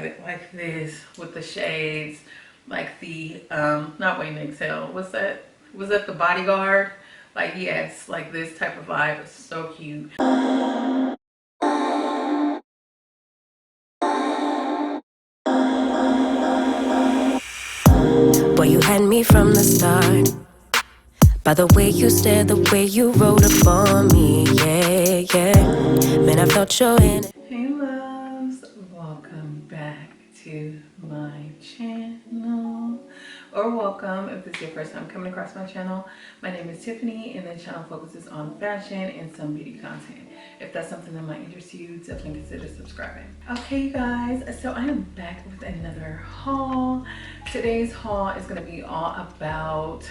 it like this with the shades, like the not waiting to exhale. What's that? Was that the Bodyguard? Like, yes, like this type of vibe. It's so cute. Boy, you had me from the start. By the way you stared, the way you wrote up on me, yeah, yeah. Man, I felt your energy. Hey loves, welcome back to my channel. Or welcome if this is your first time coming across my channel. My name is Tiffany and the channel focuses on fashion and some beauty content. If that's something that might interest you, definitely consider subscribing. Okay you guys, so I am back with another haul. Today's haul is going to be all about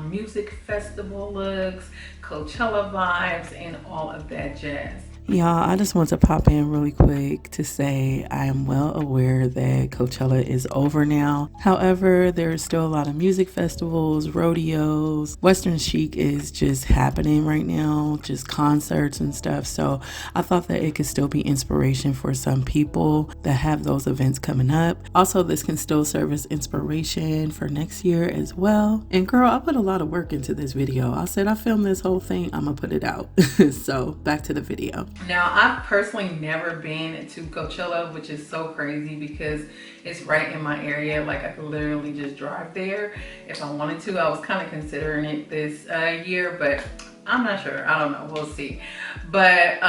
music festival looks, Coachella vibes, and all of that jazz. Y'all, I just want to pop in really quick to say I am well aware that Coachella is over now. However, there's still a lot of music festivals, rodeos. Western chic is just happening right now, just concerts and stuff. So I thought that it could still be inspiration for some people that have those events coming up. Also, this can still serve as inspiration for next year as well. And girl, I put a lot of work into this video. I said I filmed this whole thing, I'm gonna put it out. So back to the video. Now, I've personally never been to Coachella, which is so crazy because it's right in my area. Like, I could literally just drive there if I wanted to. I was kind of considering it this year, but I'm not sure. I don't know. We'll see. But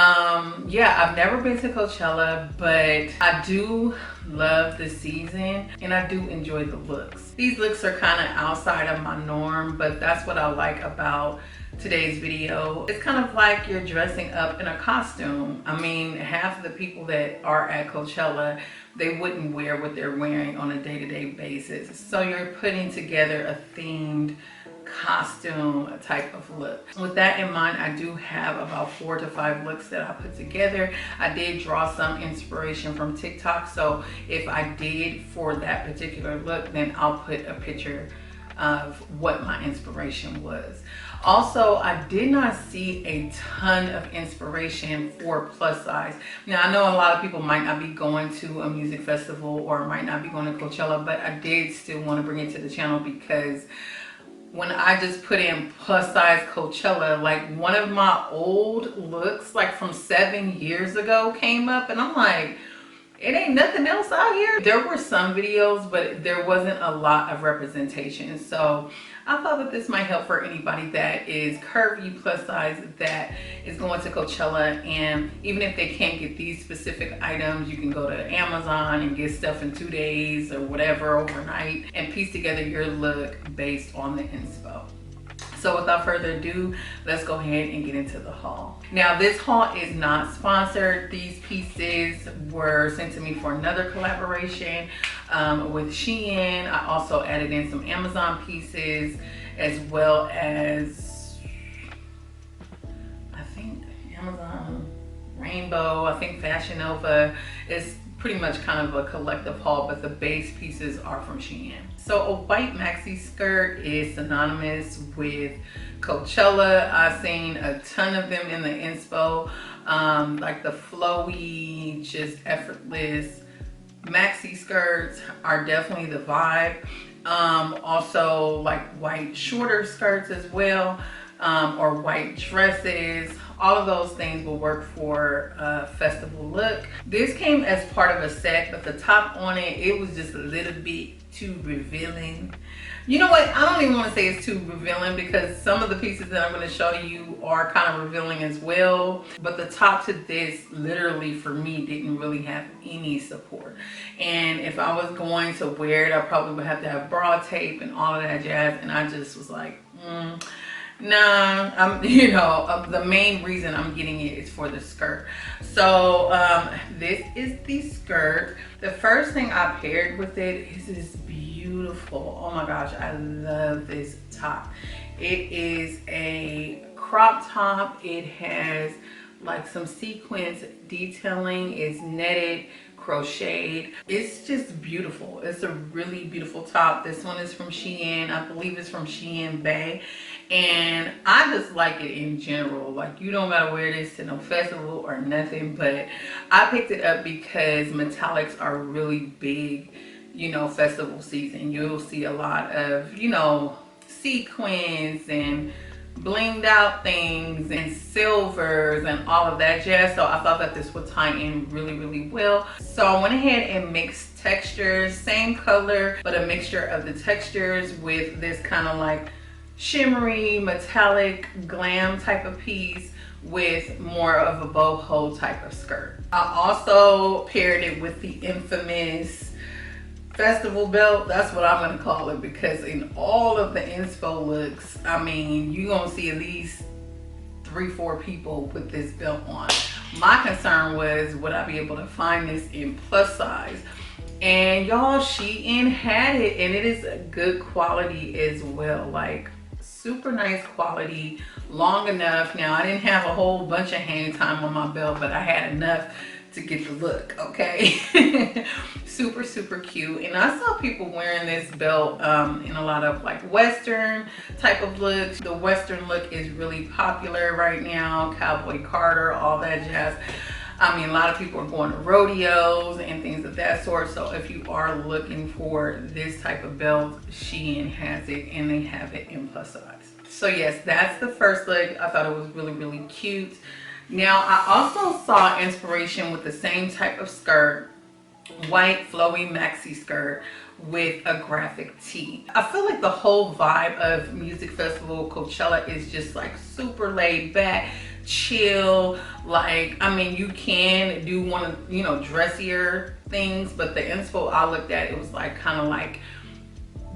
yeah, I've never been to Coachella, but I do love the season and I do enjoy the looks. These looks are kind of outside of my norm, but that's what I like about today's video. It's kind of like you're dressing up in a costume. I mean, half of the people that are at Coachella, they wouldn't wear what they're wearing on a day-to-day basis. So you're putting together a themed costume type of look. With that in mind, I do have about 4 to 5 looks that I put together. I did draw some inspiration from TikTok, so if I did for that particular look, then I'll put a picture of what my inspiration was. Also, I did not see a ton of inspiration for plus size. Now, I know a lot of people might not be going to a music festival or might not be going to Coachella, but I did still want to bring it to the channel because when I just put in plus size Coachella, like one of my old looks like from 7 years ago came up and I'm like, it ain't nothing else out here. There were some videos, but there wasn't a lot of representation. So I thought that this might help for anybody that is curvy plus size that is going to Coachella. And even if they can't get these specific items, you can go to Amazon and get stuff in 2 days or whatever overnight and piece together your look based on the inspo. So without further ado, let's go ahead and get into the haul. Now, this haul is not sponsored. These pieces were sent to me for another collaboration with Shein. I also added in some Amazon pieces as well as, I think, Amazon Rainbow, I think Fashion Nova. It's pretty much kind of a collective haul, but the base pieces are from Shein. So a white maxi skirt is synonymous with Coachella. I've seen a ton of them in the inspo, like the flowy, just effortless maxi skirts are definitely the vibe. Also like white shorter skirts as well, or white dresses. All of those things will work for a festival look. This came as part of a set, but the top on it, it was just a little bit too revealing. You know what? I don't even want to say it's too revealing because some of the pieces that I'm going to show you are kind of revealing as well. But the top to this, literally for me, didn't really have any support. And if I was going to wear it, I probably would have to have bra tape and all of that jazz. And I just was like, nah, you know, the main reason I'm getting it is for the skirt. So this is the skirt. The first thing I paired with it is this beautiful, oh my gosh, I love this top. It is a crop top. It has like some sequins detailing. It's netted, crocheted. It's just beautiful. It's a really beautiful top. This one is from Shein. I believe it's from Shein Bay. And I just like it in general. Like, you don't gotta wear this to no festival or nothing, but I picked it up because metallics are really big, you know, festival season. You'll see a lot of, you know, sequins and blinged out things and silvers and all of that jazz. So I thought that this would tie in really, really well. So I went ahead and mixed textures, same color, but a mixture of the textures with this kind of like shimmery, metallic, glam type of piece with more of a boho type of skirt. I also paired it with the infamous festival belt. That's what I'm gonna call it, because in all of the inspo looks, I mean, you're gonna see at least 3-4 people with this belt on. My concern was, would I be able to find this in plus size? And y'all, Shein had it, and it is a good quality as well. Like, super nice quality, long enough. Now, I didn't have a whole bunch of hang time on my belt, but I had enough to get the look, okay? Super, super cute. And I saw people wearing this belt in a lot of like Western type of looks. The Western look is really popular right now. Cowboy Carter, all that jazz. I mean, a lot of people are going to rodeos and things of that sort. So if you are looking for this type of belt, Shein has it, and they have it in plus size. So yes, that's the first look. I thought it was really, really cute. Now, I also saw inspiration with the same type of skirt, white flowy maxi skirt with a graphic tee. I feel like the whole vibe of music festival Coachella is just like super laid back, chill. Like, I mean, you can do one of, you know, dressier things, but the inspo I looked at, it was like kind of like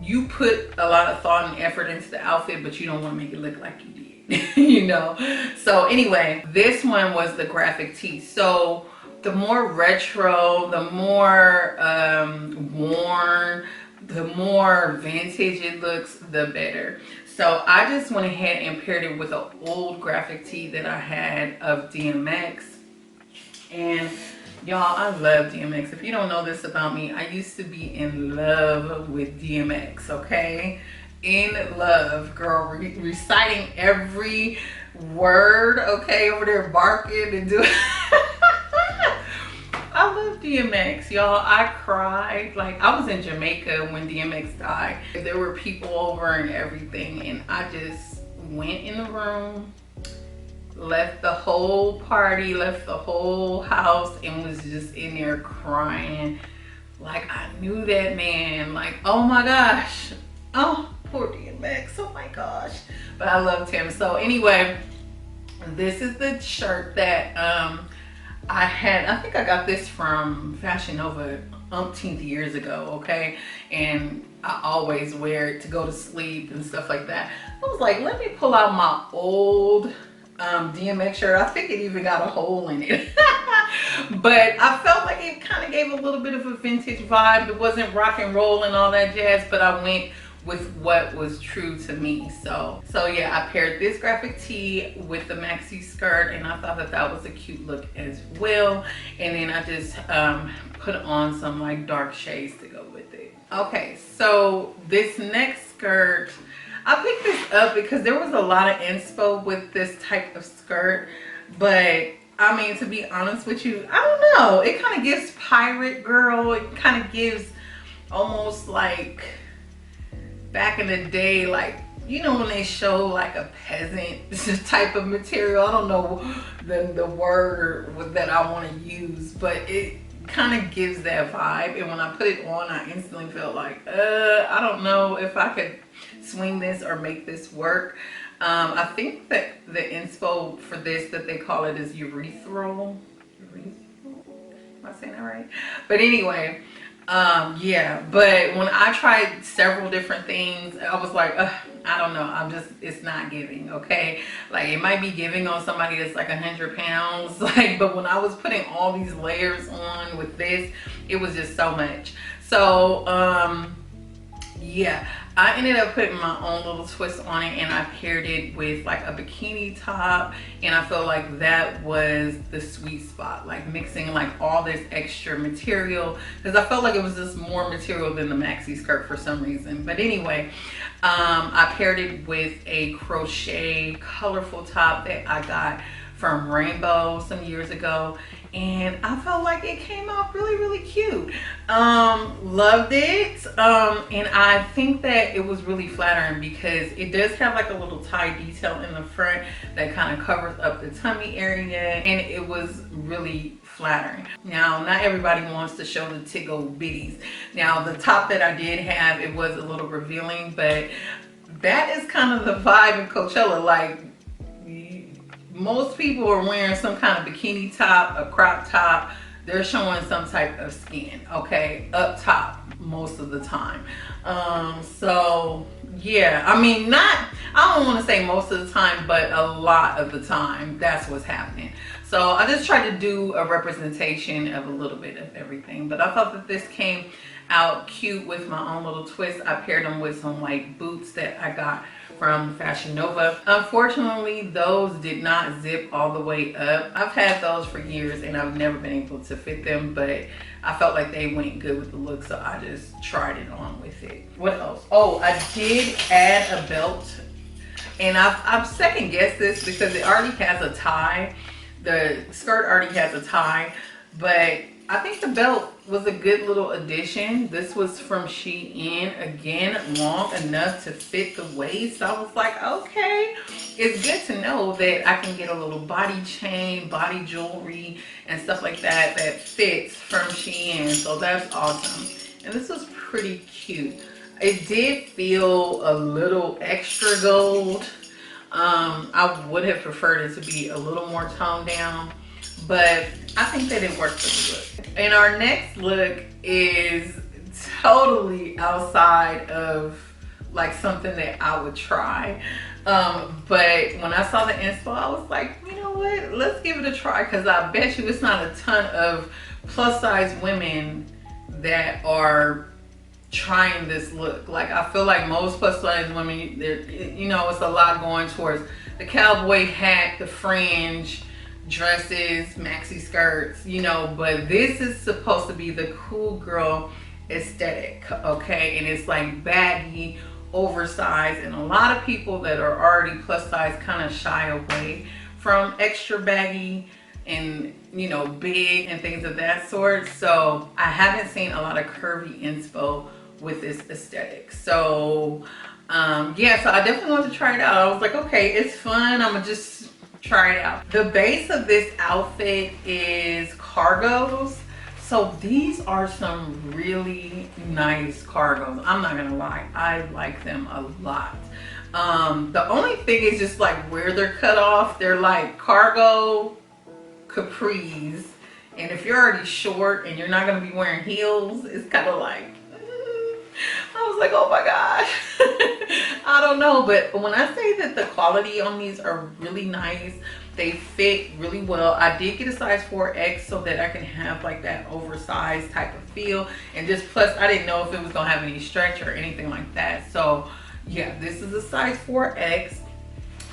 you put a lot of thought and effort into the outfit, but you don't want to make it look like you did. You know. So anyway, this one was the graphic tee. So the more retro, the more worn, the more vintage it looks, the better. So I just went ahead and paired it with an old graphic tee that I had of DMX. And y'all, I love DMX. If you don't know this about me, I used to be in love with DMX, okay? In love, girl, reciting every word, okay, over there barking and doing. I love DMX, y'all. I cried. Like, I was in Jamaica when DMX died. There were people over and everything, and I just went in the room, left the whole party, left the whole house, and was just in there crying. Like, I knew that man. Like, oh my gosh. Oh, poor DMX. Oh my gosh. But I loved him. So anyway, this is the shirt that I had. I think I got this from Fashion Nova umpteenth years ago, okay? And I always wear it to go to sleep and stuff like that. I was like, let me pull out my old DMX shirt. I think it even got a hole in it. But I felt like it kind of gave a little bit of a vintage vibe. It wasn't rock and roll and all that jazz, but I went with what was true to me. So yeah, I paired this graphic tee with the maxi skirt, and I thought that that was a cute look as well. And then I just put on some like dark shades to go with it. Okay, so this next skirt, I picked this up because there was a lot of inspo with this type of skirt, but I mean, to be honest with you, I don't know. It kind of gives pirate girl. It kind of gives almost like back in the day, like, you know, when they show like a peasant type of material. I don't know the word that I want to use, but it kind of gives that vibe. And when I put it on, I instantly felt like, I don't know if I could swing this or make this work. I think that the inspo for this, that they call it, is urethral. Am I saying that right? But anyway, yeah, but when I tried several different things, I was like, I don't know, it's not giving, okay? Like, it might be giving on somebody that's like 100 pounds, like, but when I was putting all these layers on with this, it was just so much. So, yeah, I ended up putting my own little twist on it, and I paired it with like a bikini top, and I felt like that was the sweet spot, like mixing like all this extra material, because I felt like it was just more material than the maxi skirt for some reason. But anyway, I paired it with a crochet colorful top that I got from Rainbow some years ago, and I felt like it came out really cute. Loved it. And I think that it was really flattering because it does have like a little tie detail in the front that kind of covers up the tummy area, and it was really flattering. Now, not everybody wants to show the tiggle bitties. Now, the top that I did have, it was a little revealing, but that is kind of the vibe in Coachella. Like, most people are wearing some kind of bikini top, a crop top. They're showing some type of skin, okay, up top most of the time. So yeah, I mean, I don't want to say most of the time, but a lot of the time that's what's happening. So I just tried to do a representation of a little bit of everything, but I thought that this came out cute with my own little twist. I paired them with some white boots that I got from Fashion Nova. Unfortunately, those did not zip all the way up. I've had those for years and I've never been able to fit them, but I felt like they went good with the look, so I just tried it on with it. What else? Oh, I did add a belt, and I've second guessed this because it already has a tie. The skirt already has a tie, but I think the belt was a good little addition. This was from Shein, again, long enough to fit the waist. I was like, okay, it's good to know that I can get a little body chain, body jewelry, and stuff like that that fits from Shein. So that's awesome. And this was pretty cute. It did feel a little extra gold. I would have preferred it to be a little more toned down, but I think that it worked for the look. And our next look is totally outside of like something that I would try. But when I saw the inspo, I was like, you know what? Let's give it a try, because I bet you it's not a ton of plus size women that are trying this look. Like, I feel like most plus size women, you know, it's a lot going towards the cowboy hat, the fringe, dresses, maxi skirts, you know, but this is supposed to be the cool girl aesthetic, okay? And it's like baggy, oversized, and a lot of people that are already plus size kind of shy away from extra baggy and, you know, big and things of that sort. So I haven't seen a lot of curvy inspo with this aesthetic. So yeah, so I definitely wanted to try it out. I was like, okay, it's fun, I'm gonna just try it out. The base of this outfit is cargos. So these are some really nice cargos. I'm not gonna lie, I like them a lot. The only thing is just like where they're cut off. They're like cargo capris, and if you're already short and you're not gonna be wearing heels, it's kind of like, I was like, oh my gosh. I don't know, but when I say that the quality on these are really nice, they fit really well. I did get a size 4X so that I can have like that oversized type of feel, and just plus I didn't know if it was gonna have any stretch or anything like that. So yeah, this is a size 4X.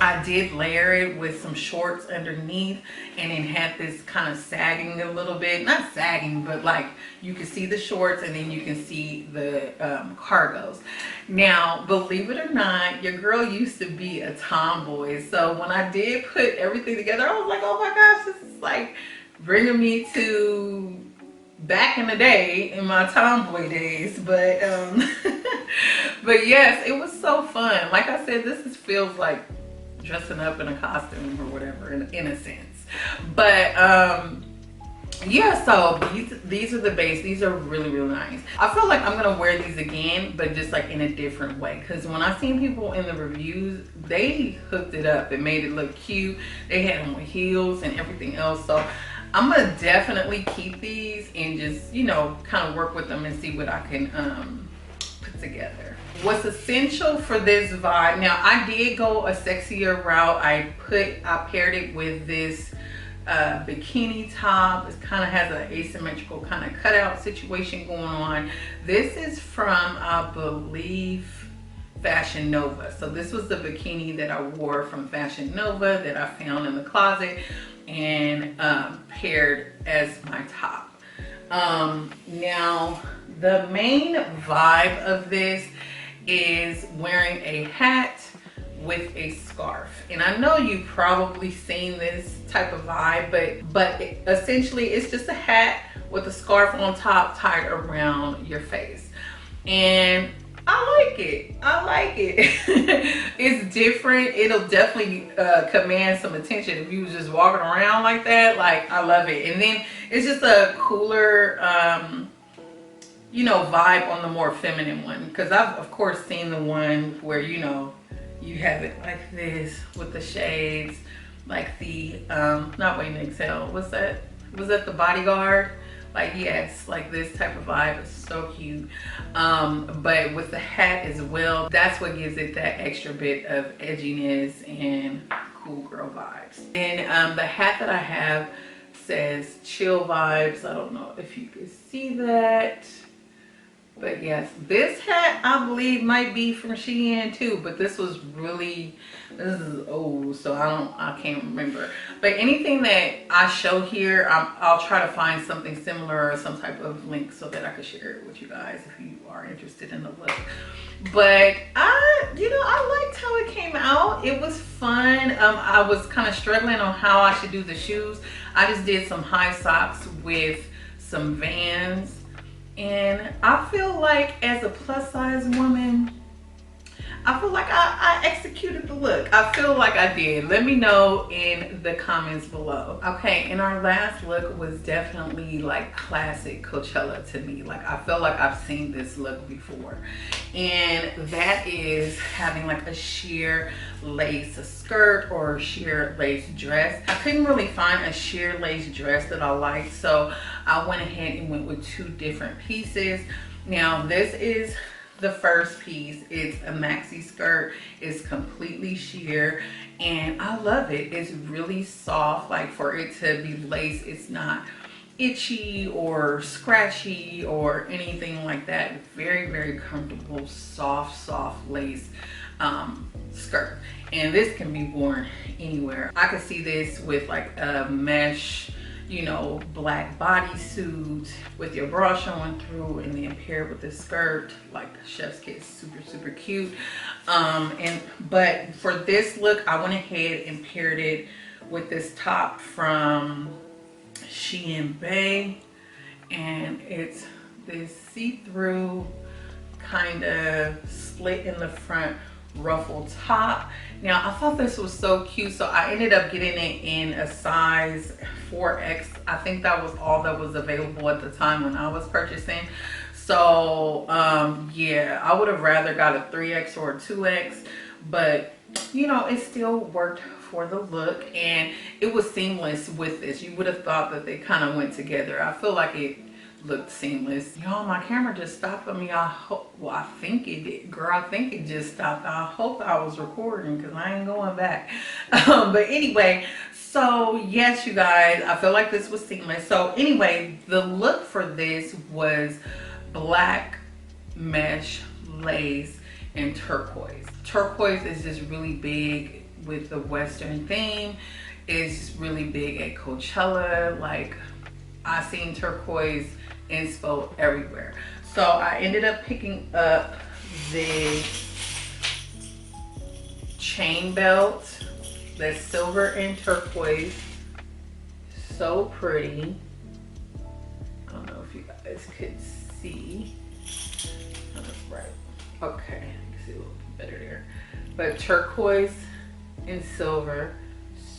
I did layer it with some shorts underneath, and it had this kind of sagging a little bit, not sagging, but like you can see the shorts and then you can see the cargos. Now, believe it or not, your girl used to be a tomboy. So when I did put everything together, I was like, oh my gosh, this is like bringing me to back in the day, in my tomboy days. But but yes, it was so fun. Like I said, this feels like dressing up in a costume or whatever, in a sense. But yeah, so these are the base. These are really nice. I feel like I'm gonna wear these again, but just like in a different way, because when I seen people in the reviews, they hooked it up and made it look cute. They had them with heels and everything else. So I'm gonna definitely keep these and just, you know, kind of work with them and see what I can put together. What's essential for this vibe, now I did go a sexier route. I paired it with this bikini top. It kind of has an asymmetrical kind of cutout situation going on. This is from, I believe, Fashion Nova. So this was the bikini that I wore from Fashion Nova that I found in the closet and paired as my top. Now the main vibe of this is wearing a hat with a scarf, and I know you've probably seen this type of vibe, but essentially it's just a hat with a scarf on top tied around your face, and I like it. I like it. It's different. It'll definitely command some attention if you was just walking around like that. Like, I love it. And then it's just a cooler you know, vibe on the more feminine one, because I've of course seen the one where, you know, you have it like this with the shades, like the not Waiting to Exhale, what's that, was that The Bodyguard? Like, yes, like this type of vibe is so cute. But with the hat as well, that's what gives it that extra bit of edginess and cool girl vibes. And the hat that I have says Chill Vibes. I don't know if you can see that, but yes, this hat I believe might be from Shein too, but this was really, this is old, so I can't remember. But anything that I show here, I'll try to find something similar or some type of link so that I can share it with you guys if you are interested in the look. But I liked how it came out. It was fun. I was kind of struggling on how I should do the shoes. I just did some high socks with some Vans. And I feel like as a plus size woman, I feel like I executed the look. I feel like I did. Let me know in the comments below. Okay, and our last look was definitely like classic Coachella to me. Like, I feel like I've seen this look before. And that is having like a sheer lace skirt or a sheer lace dress. I couldn't really find a sheer lace dress that I liked, so I went ahead and went with two different pieces. Now this is the first piece. It's a maxi skirt. It's completely sheer and I love it. It's really soft. Like, for it to be lace, it's not itchy or scratchy or anything like that. Very, very comfortable, soft lace skirt. And this can be worn anywhere. I could see this with like a mesh, you know, black bodysuit with your bra showing through, and then paired with this skirt, like chef's kiss, super cute. But for this look, I went ahead and paired it with this top from Shein Bay, and it's this see-through kind of split in the front ruffle top. Now I thought this was so cute, so I ended up getting it in a size 4X. I think that was all that was available at the time when I was purchasing. So yeah, I would have rather got a 3X or a 2X, but you know, it still worked for the look and it was seamless with this. You would have thought that they kind of went together. I feel like it looked seamless. Y'all, my camera just stopped on me. I hope, well, I think it did. Girl, I think it just stopped. I hope I was recording because I ain't going back. But anyway, so yes, you guys, I feel like this was seamless. So anyway, the look for this was black mesh lace and turquoise. Turquoise is just really big with the Western theme. It's really big at Coachella. Like, I seen turquoise inspo everywhere. So I ended up picking up the chain belt that's silver and turquoise. So pretty. I don't know if you guys could see. Oh, right. Okay, I can see a little bit better there. But turquoise and silver,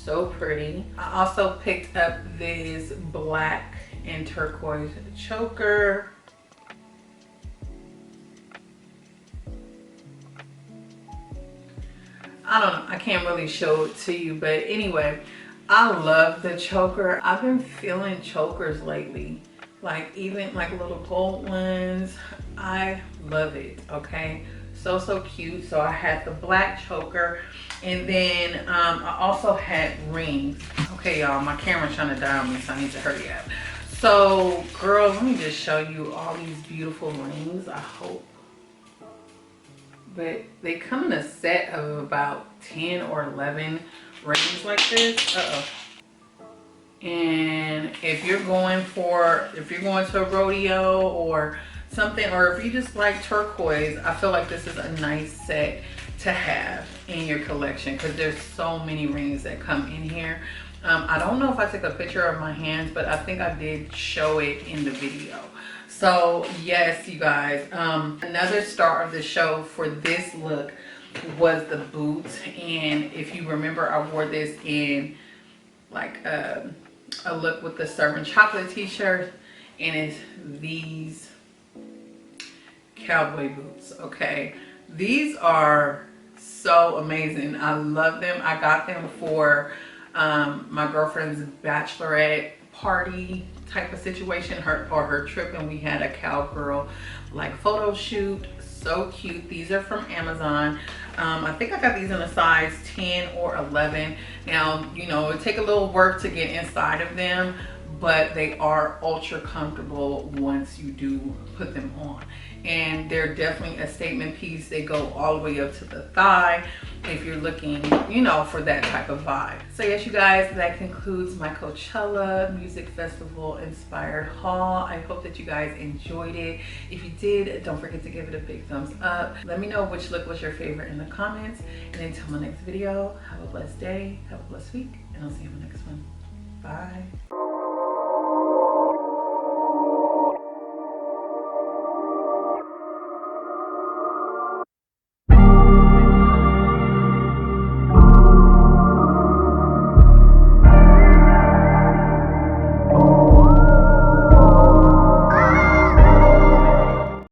so pretty. I also picked up this black and turquoise choker. I don't know, I can't really show it to you, but anyway, I love the choker. I've been feeling chokers lately, like even like little gold ones. I love it. Okay, so cute. So I had the black choker, and then I also had rings. Okay, y'all, my camera's trying to die on me, so I need to hurry up. So girl, let me just show you all these beautiful rings. I hope but they come in a set of about 10 or 11 rings like this. And if you're going to a rodeo or something, or if you just like turquoise, I feel like this is a nice set to have in your collection because there's so many rings that come in here. I don't know if I took a picture of my hands, but I think I did show it in the video. So yes, you guys, another star of the show for this look was the boots. And if you remember, I wore this in like a look with the Serving Chocolate t-shirt, and it's these cowboy boots. Okay, these are so amazing. I love them. I got them for my girlfriend's bachelorette party type of situation, her trip, and we had a cowgirl like photo shoot. So cute. These are from Amazon. I think I got these in a size 10 or 11. Now, you know, it take a little work to get inside of them, but they are ultra comfortable once you do put them on. And they're definitely a statement piece. They go all the way up to the thigh if you're looking, you know, for that type of vibe. So yes, you guys, that concludes my Coachella Music Festival inspired haul. I hope that you guys enjoyed it. If you did, don't forget to give it a big thumbs up. Let me know which look was your favorite in the comments. And until my next video, have a blessed day, have a blessed week, and I'll see you in the next one. Bye.